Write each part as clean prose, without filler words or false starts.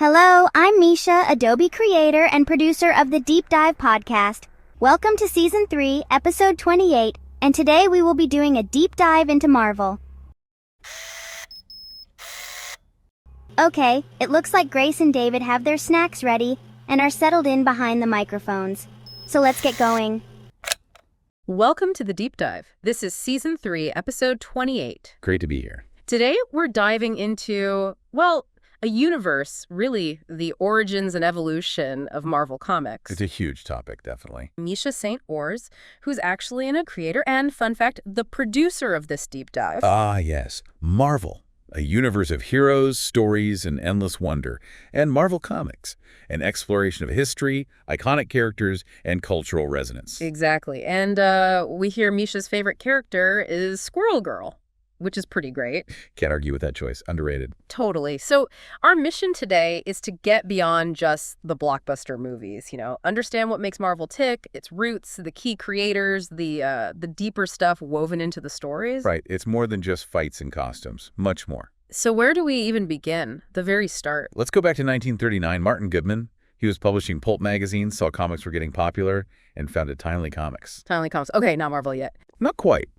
Hello, I'm Misha, Adobe creator and producer of the Deep Dive podcast. Welcome to Season 3, Episode 28, and today we will be doing a deep dive into Marvel. Okay, it looks like Grace and David have their snacks ready and are settled in behind the microphones. So let's get going. Welcome to the Deep Dive. This is Season 3, Episode 28. Great to be here. Today we're diving into, a universe, really the origins and evolution of Marvel Comics. It's a huge topic, definitely. Misha St. Ors, who's actually a creator and, fun fact, the producer of this deep dive. Ah, yes. Marvel, a universe of heroes, stories, and endless wonder. And Marvel Comics, an exploration of history, iconic characters, and cultural resonance. Exactly. And we hear Misha's favorite character is Squirrel Girl, which is pretty great. Can't argue with that choice. Underrated. Totally. So our mission today is to get beyond just the blockbuster movies, understand what makes Marvel tick, its roots, the key creators, the deeper stuff woven into the stories. Right. It's more than just fights and costumes. Much more. So where do we even begin? The very start. Let's go back to 1939. Martin Goodman. He was publishing pulp magazines, saw comics were getting popular, and founded Timely Comics. Timely Comics. Okay, not Marvel yet. Not quite.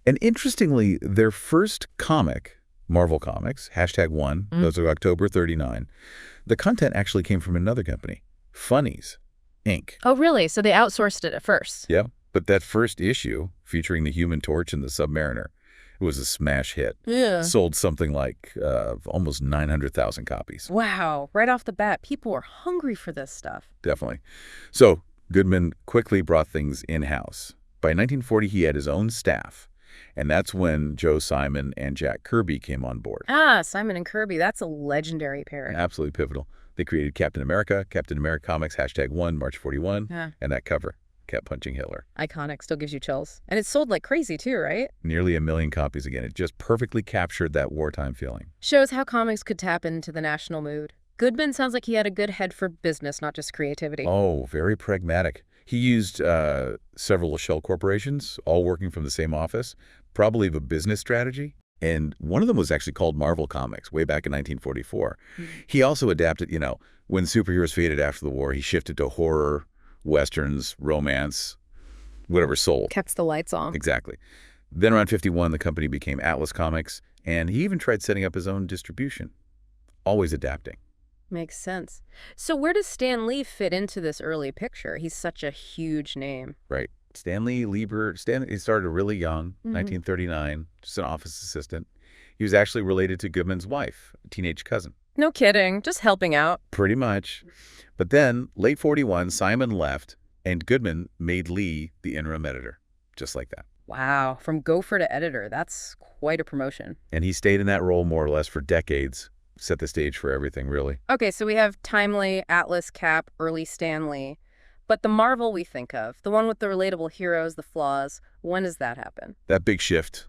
And interestingly, their first comic, Marvel Comics, #1, those are October 39, the content actually came from another company, Funnies, Inc. Oh, really? So they outsourced it at first? Yeah, but that first issue, featuring the Human Torch and the Submariner, it was a smash hit. Yeah. Sold something like almost 900,000 copies. Wow. Right off the bat, people were hungry for this stuff. Definitely. So Goodman quickly brought things in-house. By 1940, he had his own staff, and that's when Joe Simon and Jack Kirby came on board. Ah, Simon and Kirby. That's a legendary pairing. Absolutely pivotal. They created Captain America Comics, #1, March 41, and that cover kept punching Hitler. Iconic. Still gives you chills. And it sold like crazy too, right? Nearly 1 million copies again. It just perfectly captured that wartime feeling. Shows how comics could tap into the national mood. Goodman sounds like he had a good head for business, not just creativity. Oh, very pragmatic. He used several shell corporations, all working from the same office, probably of a business strategy. And one of them was actually called Marvel Comics way back in 1944. He also adapted, when superheroes faded after the war, he shifted to horror, westerns, romance, whatever sold. Kept the lights on. Exactly. Then around 51, the company became Atlas Comics, and he even tried setting up his own distribution, always adapting. Makes sense. So where does Stan Lee fit into this early picture? He's such a huge name. Right. Stanley Lieber, he started really young, 1939, just an office assistant. He was actually related to Goodman's wife, a teenage cousin. No kidding. Just helping out. Pretty much. But then, late 41, Simon left, and Goodman made Lee the interim editor, just like that. Wow. From gopher to editor. That's quite a promotion. And he stayed in that role more or less for decades. Set the stage for everything, really. Okay, so we have Timely, Atlas, Cap, early Stan Lee. But the Marvel we think of, the one with the relatable heroes, the flaws, when does that happen? That big shift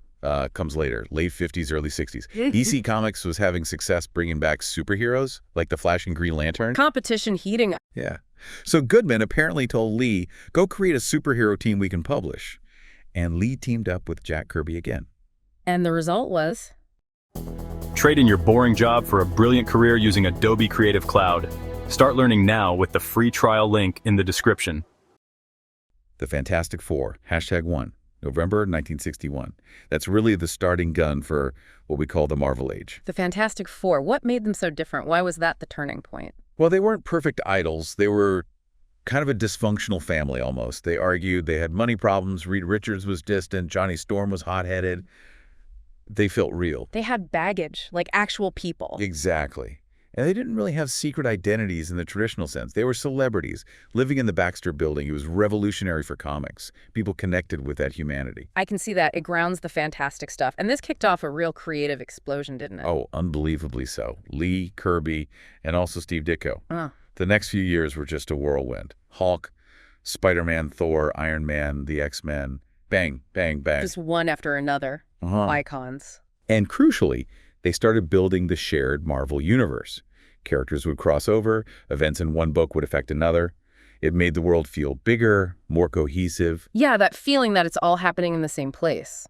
comes later, late 50s, early 60s. DC Comics was having success bringing back superheroes, like the Flash and Green Lantern. Competition heating up. Yeah. So Goodman apparently told Lee, go create a superhero team we can publish. And Lee teamed up with Jack Kirby again. And the result was? Trade in your boring job for a brilliant career using Adobe Creative Cloud. Start learning now with the free trial link in the description. The Fantastic Four, #1, November 1961. That's really the starting gun for what we call the Marvel Age. The Fantastic Four. What made them so different? Why was that the turning point? Well, they weren't perfect idols. They were kind of a dysfunctional family almost. They argued, they had money problems, Reed Richards was distant, Johnny Storm was hot-headed. They felt real. They had baggage, like actual people. Exactly. And they didn't really have secret identities in the traditional sense. They were celebrities living in the Baxter Building. It was revolutionary for comics. People connected with that humanity. I can see that. It grounds the fantastic stuff. And this kicked off a real creative explosion, didn't it? Oh, unbelievably so. Lee, Kirby, and also Steve Ditko. The next few years were just a whirlwind. Hulk, Spider-Man, Thor, Iron Man, the X-Men. Bang, bang, bang. Just one after another. Icons. And crucially, they started building the shared Marvel universe. Characters would cross over, events in one book would affect another. It made the world feel bigger, more cohesive. Yeah, that feeling that it's all happening in the same place.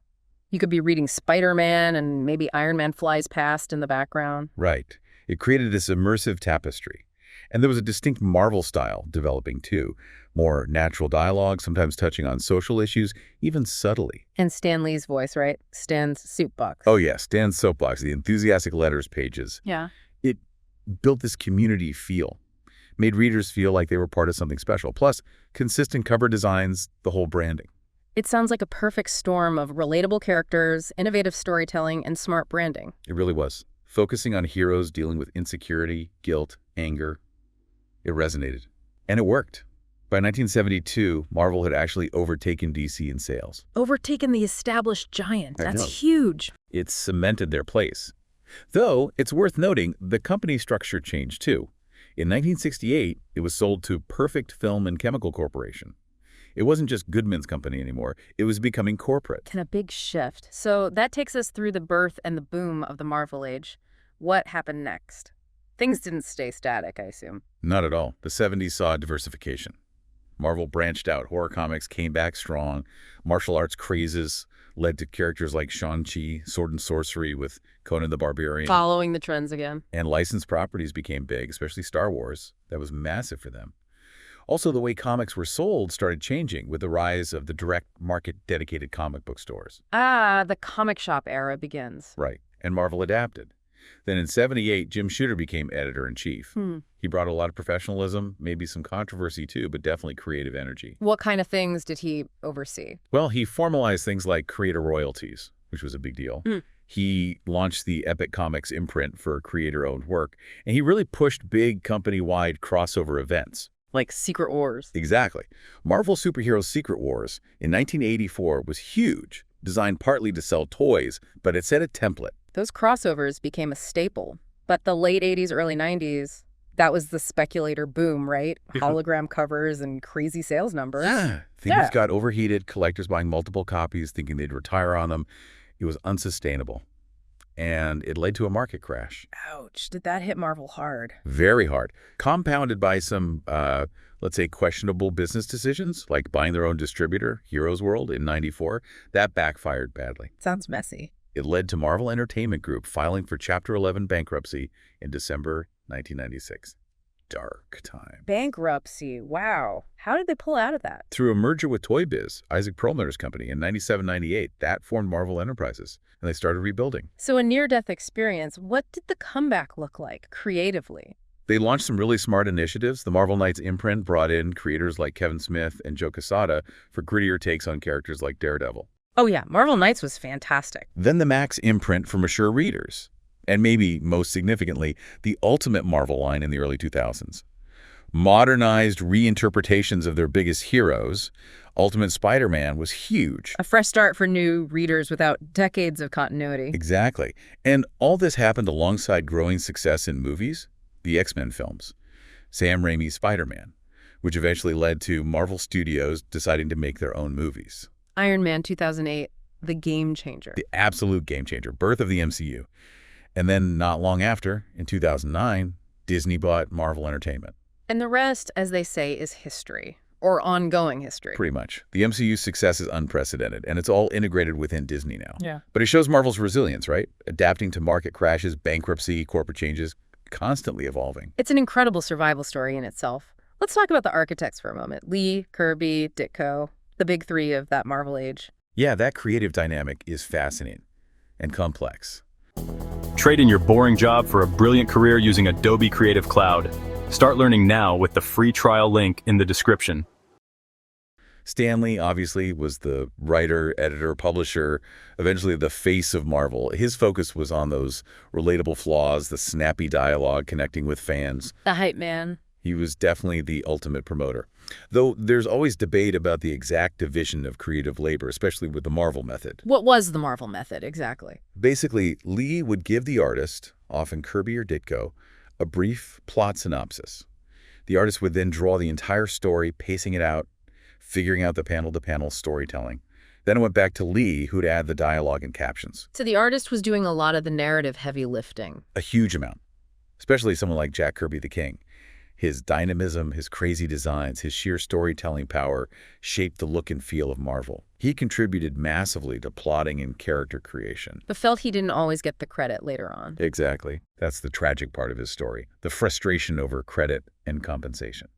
You could be reading Spider-Man and maybe Iron Man flies past in the background. Right. It created this immersive tapestry. And there was a distinct Marvel style developing too. More natural dialogue, sometimes touching on social issues, even subtly. And Stan Lee's voice, right? Stan's soapbox. Oh yeah, Stan's soapbox, the enthusiastic letters pages. Yeah. It built this community feel, made readers feel like they were part of something special. Plus, consistent cover designs, the whole branding. It sounds like a perfect storm of relatable characters, innovative storytelling, and smart branding. It really was. Focusing on heroes dealing with insecurity, guilt, anger. It resonated. And it worked. By 1972, Marvel had actually overtaken DC in sales. Overtaken the established giant. I know. That's huge. It cemented their place. Though, it's worth noting, the company structure changed too. In 1968, it was sold to Perfect Film and Chemical Corporation. It wasn't just Goodman's company anymore. It was becoming corporate. And a big shift. So that takes us through the birth and the boom of the Marvel Age. What happened next? Things didn't stay static, I assume. Not at all. The 70s saw diversification. Marvel branched out. Horror comics came back strong. Martial arts crazes led to characters like Shang-Chi, Sword and Sorcery with Conan the Barbarian. Following the trends again. And licensed properties became big, especially Star Wars. That was massive for them. Also, the way comics were sold started changing with the rise of the direct market dedicated comic book stores. Ah, the comic shop era begins. Right. And Marvel adapted. Then in 78, Jim Shooter became editor-in-chief. He brought a lot of professionalism, maybe some controversy too, but definitely creative energy. What kind of things did he oversee? Well, he formalized things like creator royalties, which was a big deal. He launched the Epic Comics imprint for creator-owned work, and he really pushed big company-wide crossover events. Like Secret Wars. Exactly. Marvel Superhero Secret Wars in 1984 was huge, designed partly to sell toys, but it set a template. Those crossovers became a staple. But the late 80s, early 90s, that was the speculator boom, right? Hologram covers and crazy sales numbers. Things got overheated, collectors buying multiple copies, thinking they'd retire on them. It was unsustainable. And it led to a market crash. Ouch. Did that hit Marvel hard? Very hard. Compounded by some, let's say, questionable business decisions, like buying their own distributor, Heroes World, in '94. That backfired badly. Sounds messy. It led to Marvel Entertainment Group filing for Chapter 11 bankruptcy in December 1996. Dark time. Bankruptcy. Wow. How did they pull out of that? Through a merger with Toy Biz, Isaac Perlmutter's company, in 97-98, that formed Marvel Enterprises, and they started rebuilding. So a near-death experience. What did the comeback look like creatively? They launched some really smart initiatives. The Marvel Knights imprint brought in creators like Kevin Smith and Joe Quesada for grittier takes on characters like Daredevil. Oh yeah, Marvel Knights was fantastic. Then the Max imprint for mature readers. And maybe most significantly, the Ultimate Marvel line in the early 2000s. Modernized reinterpretations of their biggest heroes. Ultimate Spider-Man was huge. A fresh start for new readers without decades of continuity. Exactly. And all this happened alongside growing success in movies, the X-Men films, Sam Raimi's Spider-Man, which eventually led to Marvel Studios deciding to make their own movies. Iron Man 2008, the game changer. The absolute game changer, birth of the MCU. And then not long after, in 2009, Disney bought Marvel Entertainment. And the rest, as they say, is history, or ongoing history. Pretty much. The MCU's success is unprecedented, and it's all integrated within Disney now. Yeah. But it shows Marvel's resilience, right? Adapting to market crashes, bankruptcy, corporate changes, constantly evolving. It's an incredible survival story in itself. Let's talk about the architects for a moment. Lee, Kirby, Ditko, the big three of that Marvel age. Yeah, that creative dynamic is fascinating and complex. Trade in your boring job for a brilliant career using Adobe Creative Cloud. Start learning now with the free trial link in the description. Stan Lee, obviously, was the writer, editor, publisher, eventually the face of Marvel. His focus was on those relatable flaws, the snappy dialogue, connecting with fans. The hype man. He was definitely the ultimate promoter. Though there's always debate about the exact division of creative labor, especially with the Marvel method. What was the Marvel method, exactly? Basically, Lee would give the artist, often Kirby or Ditko, a brief plot synopsis. The artist would then draw the entire story, pacing it out, figuring out the panel-to-panel storytelling. Then it went back to Lee, who'd add the dialogue and captions. So the artist was doing a lot of the narrative heavy lifting. A huge amount, especially someone like Jack Kirby the King. His dynamism, his crazy designs, his sheer storytelling power shaped the look and feel of Marvel. He contributed massively to plotting and character creation. But felt he didn't always get the credit later on. Exactly. That's the tragic part of his story, the frustration over credit and compensation.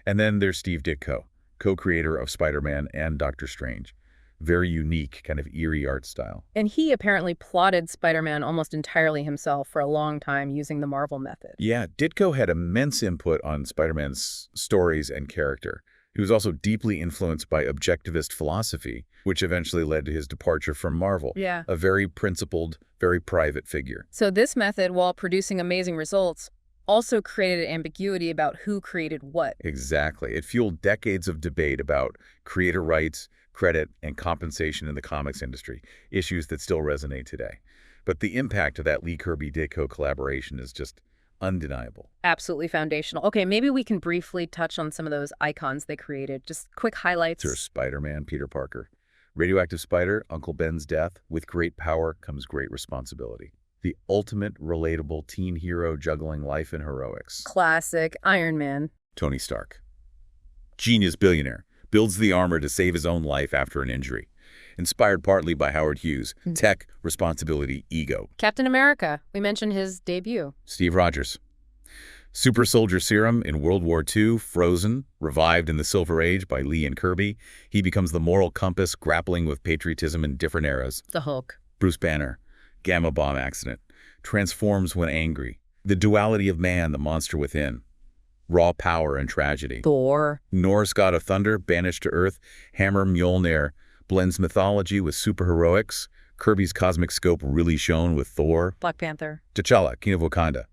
And then there's Steve Ditko, co-creator of Spider-Man and Doctor Strange. Very unique, kind of eerie art style. And he apparently plotted Spider-Man almost entirely himself for a long time using the Marvel method. Yeah, Ditko had immense input on Spider-Man's stories and character. He was also deeply influenced by objectivist philosophy, which eventually led to his departure from Marvel. Yeah. A very principled, very private figure. So this method, while producing amazing results, also created ambiguity about who created what. Exactly. It fueled decades of debate about creator rights, credit, and compensation in the comics industry, issues that still resonate today. But the impact of that Lee Kirby-Ditko collaboration is just undeniable. Absolutely foundational. Okay, maybe we can briefly touch on some of those icons they created. Just quick highlights. There's Spider-Man, Peter Parker. Radioactive Spider, Uncle Ben's death. With great power comes great responsibility. The ultimate relatable teen hero juggling life and heroics. Classic Iron Man. Tony Stark. Genius billionaire. Builds the armor to save his own life after an injury. Inspired partly by Howard Hughes. Tech, responsibility, ego. Captain America. We mentioned his debut. Steve Rogers. Super soldier serum in World War II, frozen, revived in the Silver Age by Lee and Kirby. He becomes the moral compass grappling with patriotism in different eras. The Hulk. Bruce Banner. Gamma bomb accident. Transforms when angry. The duality of man, the monster within. Raw power and tragedy. Thor. Norse god of thunder, banished to Earth. Hammer Mjolnir blends mythology with superheroics. Kirby's cosmic scope really shone with Thor. Black Panther. T'Challa, King of Wakanda.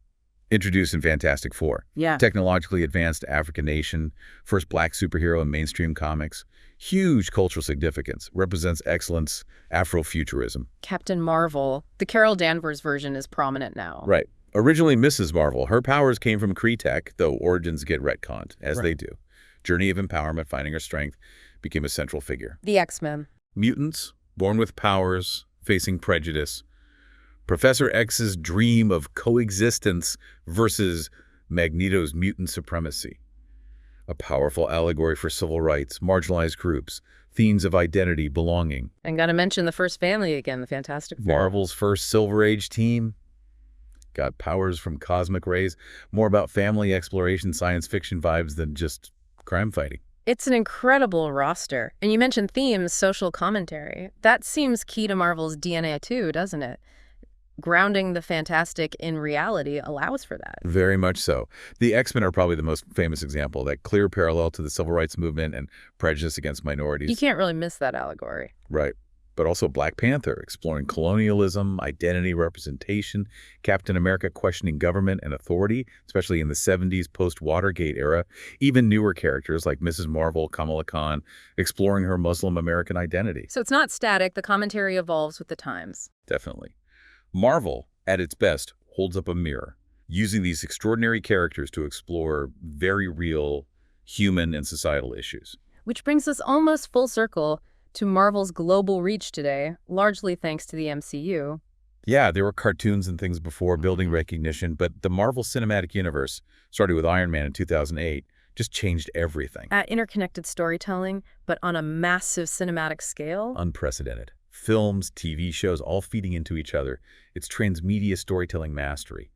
Introduced in Fantastic Four. Yeah. Technologically advanced African nation. First black superhero in mainstream comics. Huge cultural significance. Represents excellence, Afrofuturism. Captain Marvel. The Carol Danvers version is prominent now. Right. Originally Mrs. Marvel, her powers came from Kree tech, though origins get retconned, as they do. Journey of empowerment, finding her strength, became a central figure. The X-Men. Mutants, born with powers, facing prejudice. Professor X's dream of coexistence versus Magneto's mutant supremacy. A powerful allegory for civil rights, marginalized groups, themes of identity, belonging. And gotta mention the first family again, the Fantastic Four. Marvel's first Silver Age team. Got powers from cosmic rays. More about family exploration, science fiction vibes than just crime fighting. It's an incredible roster. And you mentioned themes, social commentary. That seems key to Marvel's DNA too, doesn't it? Grounding the fantastic in reality allows for that. Very much so. The X-Men are probably the most famous example, that clear parallel to the civil rights movement and prejudice against minorities. You can't really miss that allegory. Right. But also Black Panther, exploring colonialism, identity representation, Captain America questioning government and authority, especially in the 70s post-Watergate era, even newer characters like Mrs. Marvel, Kamala Khan, exploring her Muslim American identity. So it's not static, the commentary evolves with the times. Definitely. Marvel, at its best, holds up a mirror, using these extraordinary characters to explore very real human and societal issues. Which brings us almost full circle to Marvel's global reach today, largely thanks to the MCU. Yeah, there were cartoons and things before building recognition, but the Marvel Cinematic Universe, started with Iron Man in 2008, just changed everything. At interconnected storytelling, but on a massive cinematic scale. Unprecedented. Films, TV shows, all feeding into each other. It's transmedia storytelling mastery.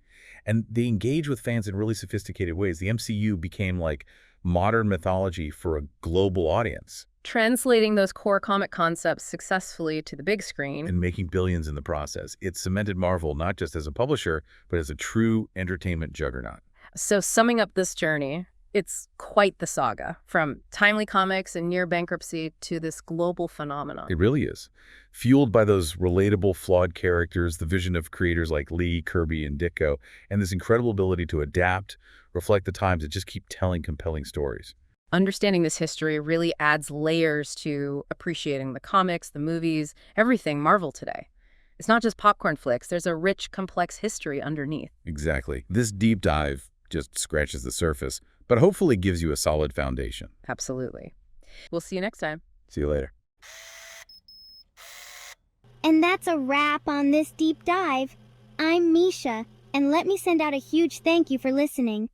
And they engage with fans in really sophisticated ways. The MCU became like modern mythology for a global audience. Translating those core comic concepts successfully to the big screen. And making billions in the process. It cemented Marvel not just as a publisher, but as a true entertainment juggernaut. So summing up this journey, it's quite the saga, from timely comics and near bankruptcy to this global phenomenon. It really is. Fueled by those relatable, flawed characters, the vision of creators like Lee, Kirby, and Ditko, and this incredible ability to adapt, reflect the times, and just keep telling compelling stories. Understanding this history really adds layers to appreciating the comics, the movies, everything Marvel today. It's not just popcorn flicks. There's a rich, complex history underneath. Exactly. This deep dive just scratches the surface, but hopefully gives you a solid foundation. Absolutely. We'll see you next time. See you later. And that's a wrap on this deep dive. I'm Misha, and let me send out a huge thank you for listening.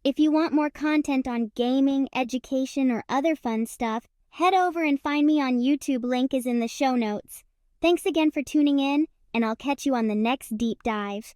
If you want more content on gaming, education, or other fun stuff, head over and find me on YouTube. Link is in the show notes. Thanks again for tuning in, and I'll catch you on the next deep dive.